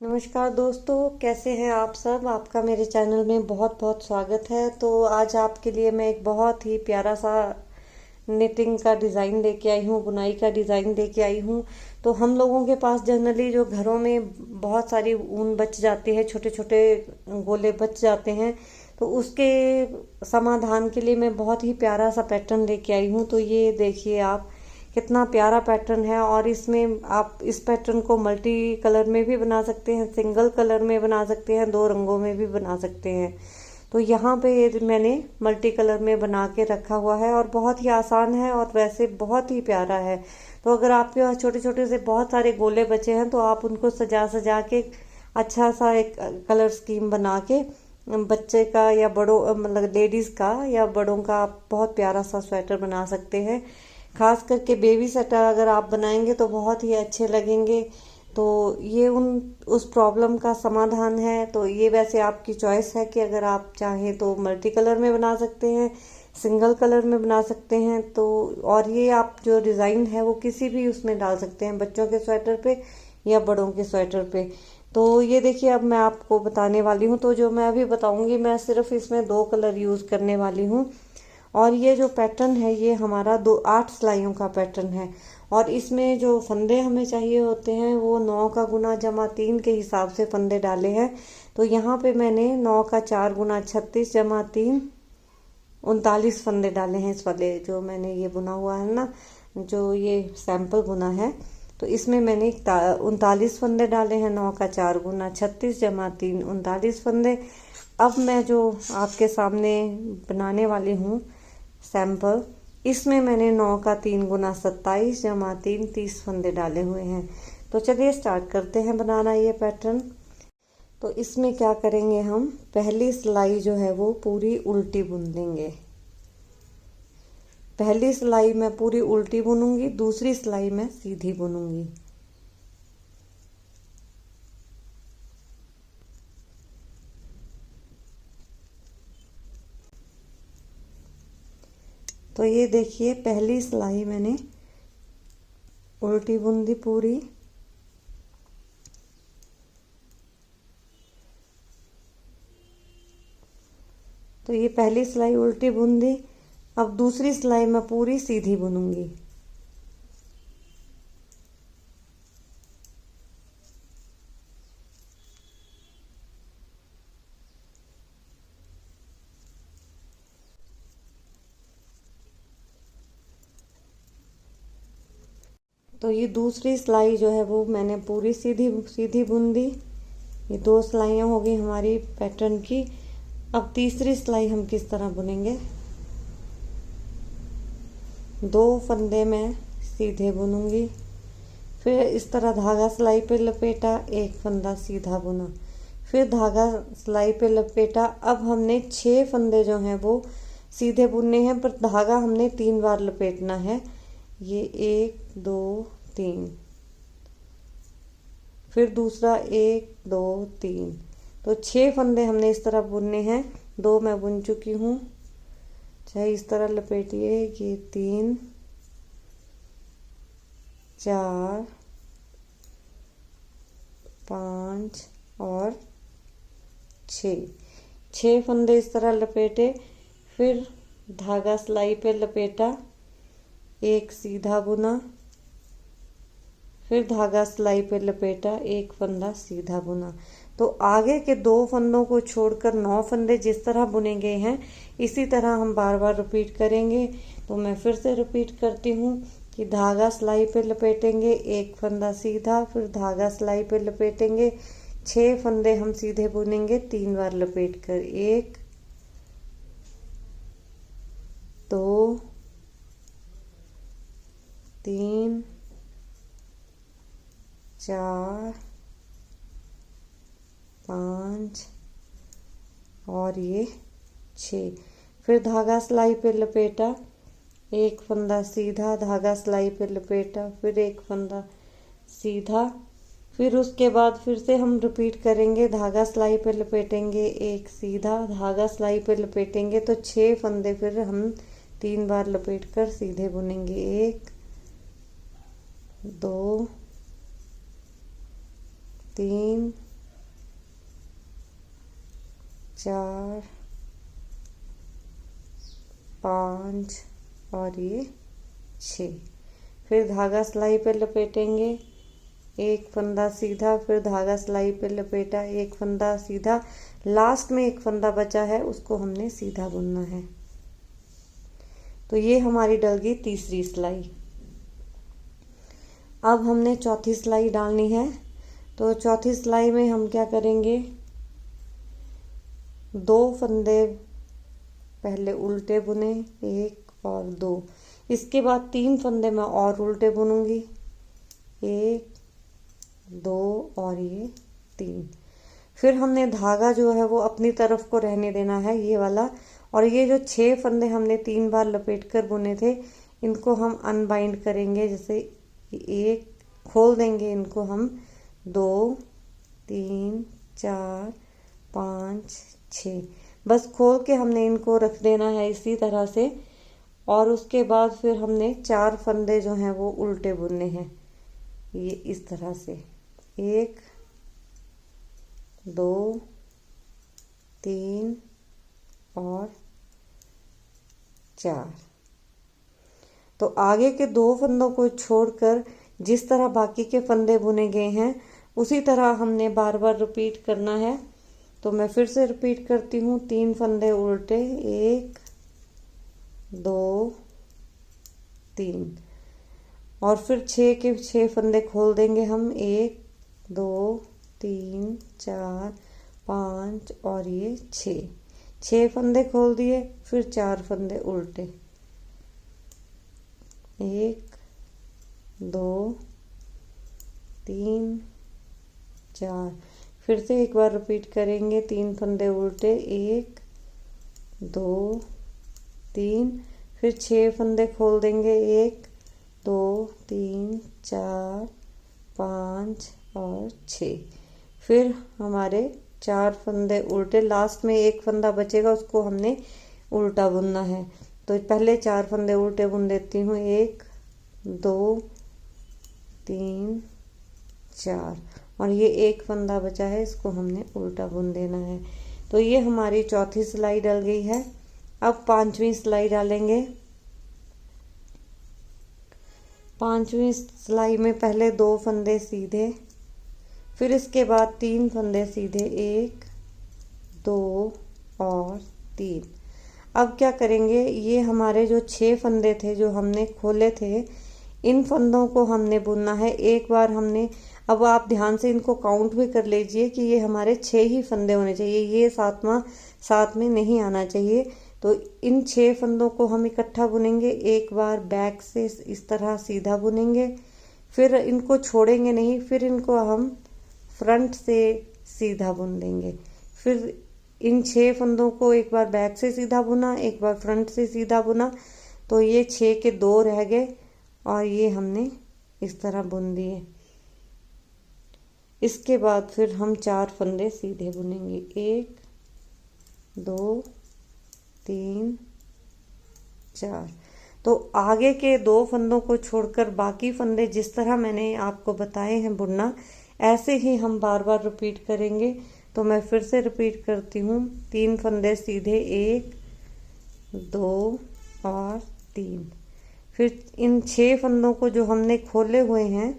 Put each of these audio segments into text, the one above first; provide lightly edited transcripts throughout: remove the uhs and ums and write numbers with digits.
नमस्कार दोस्तों, कैसे हैं आप सब। आपका मेरे चैनल में बहुत बहुत स्वागत है। तो आज आपके लिए मैं एक बहुत ही प्यारा सा निटिंग का डिज़ाइन लेके आई हूँ, बुनाई का डिज़ाइन लेके आई हूँ। तो हम लोगों के पास जनरली जो घरों में बहुत सारी ऊन बच जाती है, छोटे छोटे गोले बच जाते हैं, तो उसके समाधान के लिए मैं बहुत ही प्यारा सा पैटर्न लेके आई हूँ। तो ये देखिए आप, कितना प्यारा पैटर्न है। और इसमें आप इस पैटर्न को मल्टी कलर में भी बना सकते हैं, सिंगल कलर में बना सकते हैं, दो रंगों में भी बना सकते हैं। तो यहाँ पे ये मैंने मल्टी कलर में बना के रखा हुआ है और बहुत ही आसान है और वैसे बहुत ही प्यारा है। तो अगर आपके पास छोटे छोटे से बहुत सारे गोले बचे हैं तो आप उनको सजा सजा के अच्छा सा एक कलर स्कीम बना के बच्चे का या बड़ों, मतलब लेडीज़ का या बड़ों का, आप बहुत प्यारा सा स्वेटर बना सकते हैं। खास करके बेबी स्वेटर अगर आप बनाएंगे तो बहुत ही अच्छे लगेंगे। तो ये उस प्रॉब्लम का समाधान है। तो ये वैसे आपकी चॉइस है कि अगर आप चाहें तो मल्टी कलर में बना सकते हैं, सिंगल कलर में बना सकते हैं। तो और ये आप जो डिज़ाइन है वो किसी भी उसमें डाल सकते हैं, बच्चों के स्वेटर पे या बड़ों के स्वेटर पे। तो ये देखिए, अब मैं आपको बताने वाली हूँ। तो जो मैं अभी बताऊंगी, मैं सिर्फ इसमें 2 कलर यूज़ करने वाली हूँ। और ये जो पैटर्न है ये हमारा 8 सिलाइयों का पैटर्न है। और इसमें जो फंदे हमें चाहिए होते हैं वो 9 का गुना जमा 3 के हिसाब से फंदे डाले हैं। तो यहाँ पे मैंने 9 का 4 गुना 36 जमा 3 39 फंदे डाले हैं। इस वाले जो मैंने ये बुना हुआ है ना, जो ये सैंपल बुना है, तो इसमें मैंने 39 फंदे डाले हैं। 9 का 4 गुना 36 जमा 3 39 फंदे। अब मैं जो आपके सामने बनाने वाली हूँ सैंपल, इसमें मैंने 9 का 3 गुना 27 जमा 3 30 फंदे डाले हुए हैं। तो चलिए स्टार्ट करते हैं बनाना ये पैटर्न। तो इसमें क्या करेंगे, हम पहली सिलाई जो है वो पूरी उल्टी बुन देंगे। पहली सिलाई मैं पूरी उल्टी बुनूंगी, दूसरी सिलाई मैं सीधी बुनूंगी। तो ये देखिए, पहली सिलाई मैंने उल्टी बुन दी पूरी। तो ये पहली सिलाई उल्टी बुन दी। अब दूसरी सिलाई मैं पूरी सीधी बुनूंगी। तो ये दूसरी सिलाई जो है वो मैंने पूरी सीधी सीधी बुन दी। ये 2 सिलाइयाँ हो गई हमारी पैटर्न की। अब तीसरी सिलाई हम किस तरह बुनेंगे, 2 फंदे मैं सीधे बुनूंगी, फिर इस तरह धागा सिलाई पे लपेटा, एक फंदा सीधा बुना, फिर धागा सिलाई पे लपेटा। अब हमने 6 फंदे जो हैं वो सीधे बुनने हैं, पर धागा हमने 3 बार लपेटना है। ये 1 2 3, फिर दूसरा 1 2 3। तो 6 फंदे हमने इस तरह बुनने हैं। 2 मैं बुन चुकी हूँ, चाहे इस तरह लपेटिए। ये 3 4 5 और 6 फंदे इस तरह लपेटे, फिर धागा सिलाई पे लपेटा, एक सीधा बुना, फिर धागा सिलाई पे लपेटा, एक फंदा सीधा बुना। तो आगे के 2 फंदों को छोड़कर 9 फंदे जिस तरह बुने गए हैं, इसी तरह हम बार बार रिपीट करेंगे। तो मैं फिर से रिपीट करती हूँ कि धागा सिलाई पे लपेटेंगे, एक फंदा सीधा, फिर धागा सिलाई पे लपेटेंगे, 6 फंदे हम सीधे बुनेंगे 3 बार लपेट कर। 1 2 3 4 5 और ये 6। फिर धागा सिलाई पे लपेटा, एक फंदा सीधा, धागा सिलाई पे लपेटा, फिर एक फंदा सीधा, फिर उसके बाद फिर से हम रिपीट करेंगे। धागा सिलाई पे लपेटेंगे, एक सीधा, धागा सिलाई पे लपेटेंगे, तो 6 फंदे फिर हम 3 बार लपेट कर सीधे बुनेंगे। 1 2 3 4 5 और ये 6। फिर धागा सिलाई पे लपेटेंगे, एक फंदा सीधा, फिर धागा सिलाई पे लपेटा, एक फंदा सीधा, लास्ट में एक फंदा बचा है उसको हमने सीधा बुनना है। तो ये हमारी डल गई तीसरी सिलाई। अब हमने चौथी सिलाई डालनी है। तो चौथी सिलाई में हम क्या करेंगे, 2 फंदे पहले उल्टे बुने, 1 और 2। इसके बाद 3 फंदे मैं और उल्टे बुनूंगी, 1 2 और ये 3। फिर हमने धागा जो है वो अपनी तरफ को रहने देना है, ये वाला। और ये जो 6 फंदे हमने 3 बार लपेट कर बुने थे, इनको हम अनबाइंड करेंगे। जैसे एक खोल देंगे, इनको हम 2 3 4 5 6 बस खोल के हमने इनको रख देना है इसी तरह से। और उसके बाद फिर हमने 4 फंदे जो हैं वो उल्टे बुनने हैं, ये इस तरह से, 1 2 3 और 4। तो आगे के 2 फंदों को छोड़कर जिस तरह बाकी के फंदे बुने गए हैं उसी तरह हमने बार बार रिपीट करना है। तो मैं फिर से रिपीट करती हूँ, 3 फंदे उल्टे, 1 2 3 और फिर 6 के 6 फंदे खोल देंगे हम, 1 2 3 4 5 और ये 6 फंदे खोल दिए। फिर 4 फंदे उल्टे, 1 2 3 4। फिर से एक बार रिपीट करेंगे, 3 फंदे उल्टे, 1 2 3। फिर 6 फंदे खोल देंगे, 1 2 3 4 5 और 6। फिर हमारे 4 फंदे उल्टे, लास्ट में एक फंदा बचेगा उसको हमने उल्टा बुनना है। तो पहले 4 फंदे उल्टे बुन देती हूँ, 1 2 3 4 और ये एक फंदा बचा है, इसको हमने उल्टा बुन देना है। तो ये हमारी चौथी सिलाई डल गई है। अब 5वीं सिलाई डालेंगे। 5वीं सिलाई में पहले 2 फंदे सीधे, फिर इसके बाद 3 फंदे सीधे, 1 2 और 3। अब क्या करेंगे, ये हमारे जो 6 फंदे थे जो हमने खोले थे, इन फंदों को हमने बुनना है। एक बार हमने, अब आप ध्यान से इनको काउंट भी कर लीजिए कि ये हमारे 6 ही फंदे होने चाहिए, ये 7वां साथ में नहीं आना चाहिए। तो इन 6 फंदों को हम इकट्ठा बुनेंगे, एक बार बैक से इस तरह सीधा बुनेंगे, फिर इनको छोड़ेंगे नहीं, फिर इनको हम फ्रंट से सीधा बुन देंगे। फिर इन 6 फंदों को एक बार बैक से सीधा बुना, एक बार फ्रंट से सीधा बुना, तो ये 6 के 2 रह गए और ये हमने इस तरह बुन दिए। इसके बाद फिर हम 4 फंदे सीधे बुनेंगे, 1 2 3 4। तो आगे के 2 फंदों को छोड़कर बाकी फंदे जिस तरह मैंने आपको बताए हैं बुनना, ऐसे ही हम बार बार रिपीट करेंगे। तो मैं फिर से रिपीट करती हूँ, 3 फंदे सीधे, 1 2 और 3। फिर इन 6 फंदों को जो हमने खोले हुए हैं,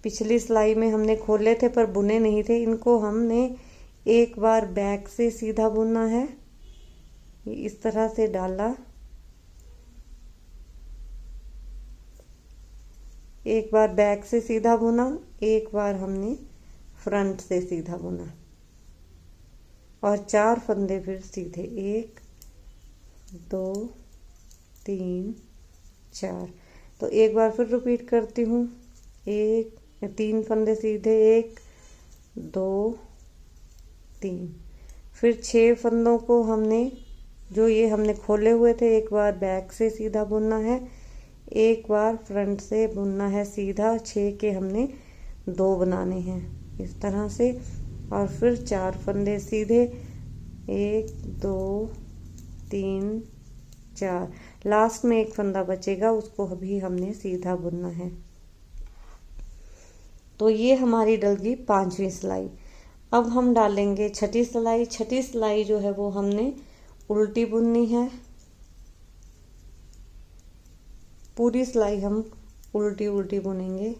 पिछली सिलाई में हमने खोले थे पर बुने नहीं थे, इनको हमने एक बार बैक से सीधा बुनना है। ये इस तरह से डाला, एक बार बैक से सीधा बुना, एक बार हमने फ्रंट से सीधा बुना और 4 फंदे फिर सीधे, 1 2 3 4। तो एक बार फिर रिपीट करती हूँ, 3 फंदे सीधे, 1 2 3। फिर 6 फंदों को हमने, जो ये हमने खोले हुए थे, एक बार बैक से सीधा बुनना है, एक बार फ्रंट से बुनना है सीधा। 6 के हमने 2 बनाने हैं इस तरह से। और फिर 4 फंदे सीधे, 1 2 3 4। लास्ट में एक फंदा बचेगा, उसको अभी हमने सीधा बुनना है। तो ये हमारी डल गई 5वीं सिलाई। अब हम डालेंगे छठी सिलाई। छठी सिलाई जो है वो हमने उल्टी बुननी है। पूरी सिलाई हम उल्टी उल्टी बुनेंगे।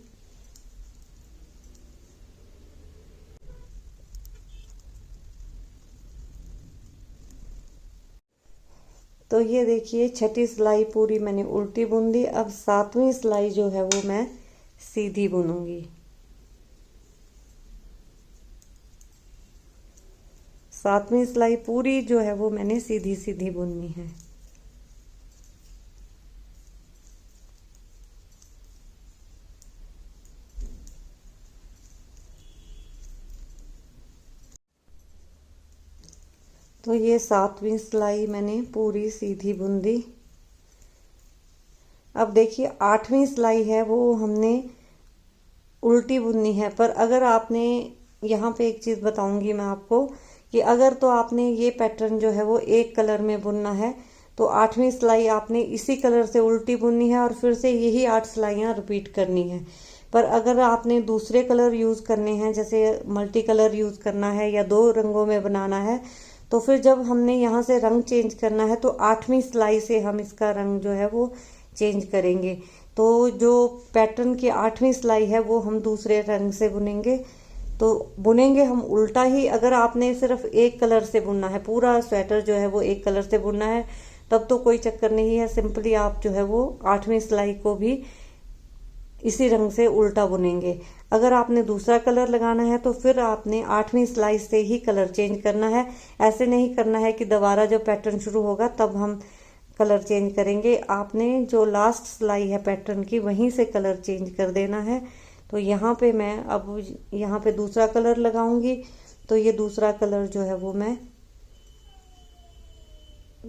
तो ये देखिए छठी सिलाई पूरी मैंने उल्टी बुन दी। अब सातवीं सिलाई जो है वो मैं सीधी बुनूंगी। सातवीं सिलाई पूरी जो है वो मैंने सीधी सीधी बुननी है। तो ये सातवीं सिलाई मैंने पूरी सीधी बुन दी। अब देखिए आठवीं सिलाई है वो हमने उल्टी बुननी है। पर अगर आपने, यहाँ पे एक चीज़ बताऊंगी मैं आपको कि अगर तो आपने ये पैटर्न जो है वो एक कलर में बुनना है तो आठवीं सिलाई आपने इसी कलर से उल्टी बुननी है और फिर से यही 8 सिलाइयाँ रिपीट करनी है। पर अगर आपने दूसरे कलर यूज़ करने हैं, जैसे मल्टी कलर यूज़ करना है या 2 रंगों में बनाना है, तो फिर जब हमने यहाँ से रंग चेंज करना है तो आठवीं सिलाई से हम इसका रंग जो है वो चेंज करेंगे। तो जो पैटर्न की आठवीं सिलाई है वो हम दूसरे रंग से बुनेंगे। तो बुनेंगे हम उल्टा ही। अगर आपने सिर्फ एक कलर से बुनना है, पूरा स्वेटर जो है वो एक कलर से बुनना है, तब तो कोई चक्कर नहीं है। सिंपली आप जो है वो आठवीं सिलाई को भी इसी रंग से उल्टा बुनेंगे। अगर आपने दूसरा कलर लगाना है तो फिर आपने आठवीं सिलाई से ही कलर चेंज करना है। ऐसे नहीं करना है कि दोबारा जब पैटर्न शुरू होगा तब हम कलर चेंज करेंगे। आपने जो लास्ट सिलाई है पैटर्न की वहीं से कलर चेंज कर देना है। तो यहाँ पे मैं अब यहाँ पे दूसरा कलर लगाऊंगी। तो ये दूसरा कलर जो है वो मैं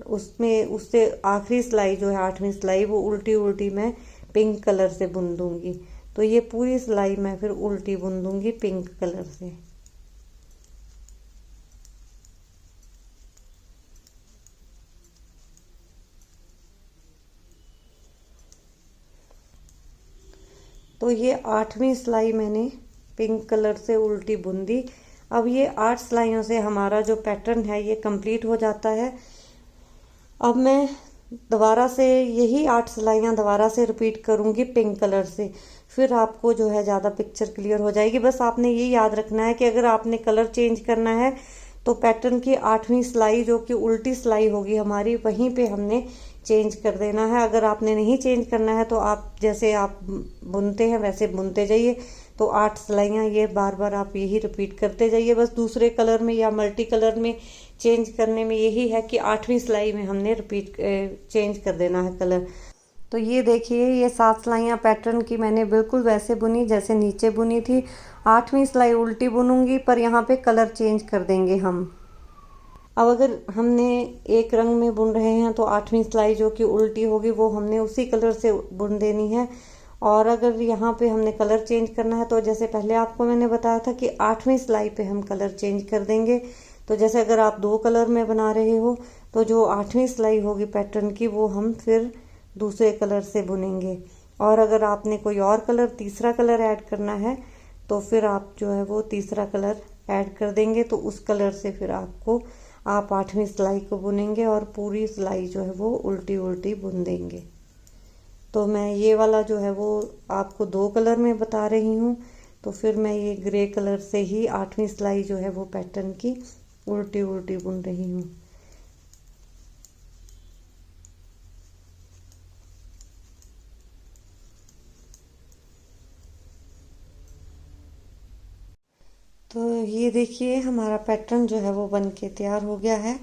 उसमें उससे आखिरी सिलाई जो है आठवीं सिलाई वो उल्टी उल्टी मैं पिंक कलर से बुन दूंगी। तो ये पूरी सिलाई मैं फिर उल्टी बुन दूंगी पिंक कलर से। तो ये आठवीं सिलाई मैंने पिंक कलर से उल्टी बुन दी। अब ये 8 सिलाइयों से हमारा जो पैटर्न है ये कंप्लीट हो जाता है। अब मैं दोबारा से यही 8 सिलाइयाँ दोबारा से रिपीट करूँगी पिंक कलर से। फिर आपको जो है ज़्यादा पिक्चर क्लियर हो जाएगी। बस आपने ये याद रखना है कि अगर आपने कलर चेंज करना है तो पैटर्न की आठवीं सिलाई जो कि उल्टी सिलाई होगी हमारी, वहीं पे हमने चेंज कर देना है। अगर आपने नहीं चेंज करना है तो आप जैसे आप बुनते हैं वैसे बुनते जाइए। तो 8 सिलाइयाँ ये बार बार आप यही रिपीट करते जाइए। बस दूसरे कलर में या मल्टी कलर में चेंज करने में यही है कि आठवीं सिलाई में हमने रिपीट चेंज कर देना है कलर। तो ये देखिए ये 7 सिलाइयाँ पैटर्न की मैंने बिल्कुल वैसे बुनी जैसे नीचे बुनी थी। आठवीं सिलाई उल्टी बुनूंगी पर यहाँ पे कलर चेंज कर देंगे हम। अब अगर हमने एक रंग में बुन रहे हैं तो आठवीं सिलाई जो कि उल्टी होगी वो हमने उसी कलर से बुन देनी है। और अगर यहाँ पे हमने कलर चेंज करना है तो जैसे पहले आपको मैंने बताया था कि आठवीं सिलाई पे हम कलर चेंज कर देंगे। तो जैसे अगर आप 2 कलर में बना रहे हो तो जो आठवीं सिलाई होगी पैटर्न की वो हम फिर दूसरे कलर से बुनेंगे। और अगर आपने कोई और कलर तीसरा कलर ऐड करना है तो फिर आप जो है वो तीसरा कलर ऐड कर देंगे। तो उस कलर से फिर आप आठवीं सिलाई को बुनेंगे और पूरी सिलाई जो है वो उल्टी उल्टी बुन देंगे। तो मैं ये वाला जो है वो आपको 2 कलर में बता रही हूँ। तो फिर मैं ये ग्रे कलर से ही आठवीं सिलाई जो है वो पैटर्न की उल्टी उल्टी बुन रही हूँ। तो ये देखिए हमारा पैटर्न जो है वो बन के तैयार हो गया है।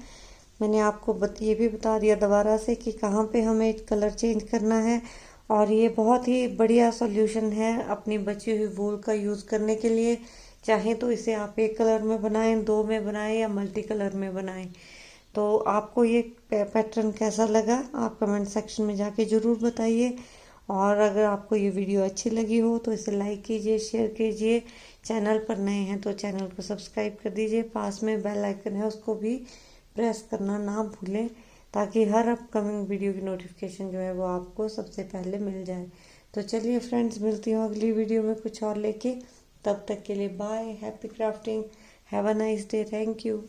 मैंने आपको ये भी बता दिया दोबारा से कि कहाँ पे हमें कलर चेंज करना है। और ये बहुत ही बढ़िया सॉल्यूशन है अपनी बची हुई वूल का यूज़ करने के लिए। चाहे तो इसे आप एक कलर में बनाएं, 2 में बनाएं या मल्टी कलर में बनाएं। तो आपको ये पैटर्न कैसा लगा आप कमेंट सेक्शन में जाके ज़रूर बताइए। और अगर आपको ये वीडियो अच्छी लगी हो तो इसे लाइक कीजिए, शेयर कीजिए। चैनल पर नए हैं तो चैनल को सब्सक्राइब कर दीजिए। पास में बेल आइकन है उसको भी प्रेस करना ना भूलें ताकि हर अपकमिंग वीडियो की नोटिफिकेशन जो है वो आपको सबसे पहले मिल जाए। तो चलिए फ्रेंड्स, मिलती हूँ अगली वीडियो में कुछ और लेके। तब तक के लिए bye. Happy crafting, have a nice day. Thank you.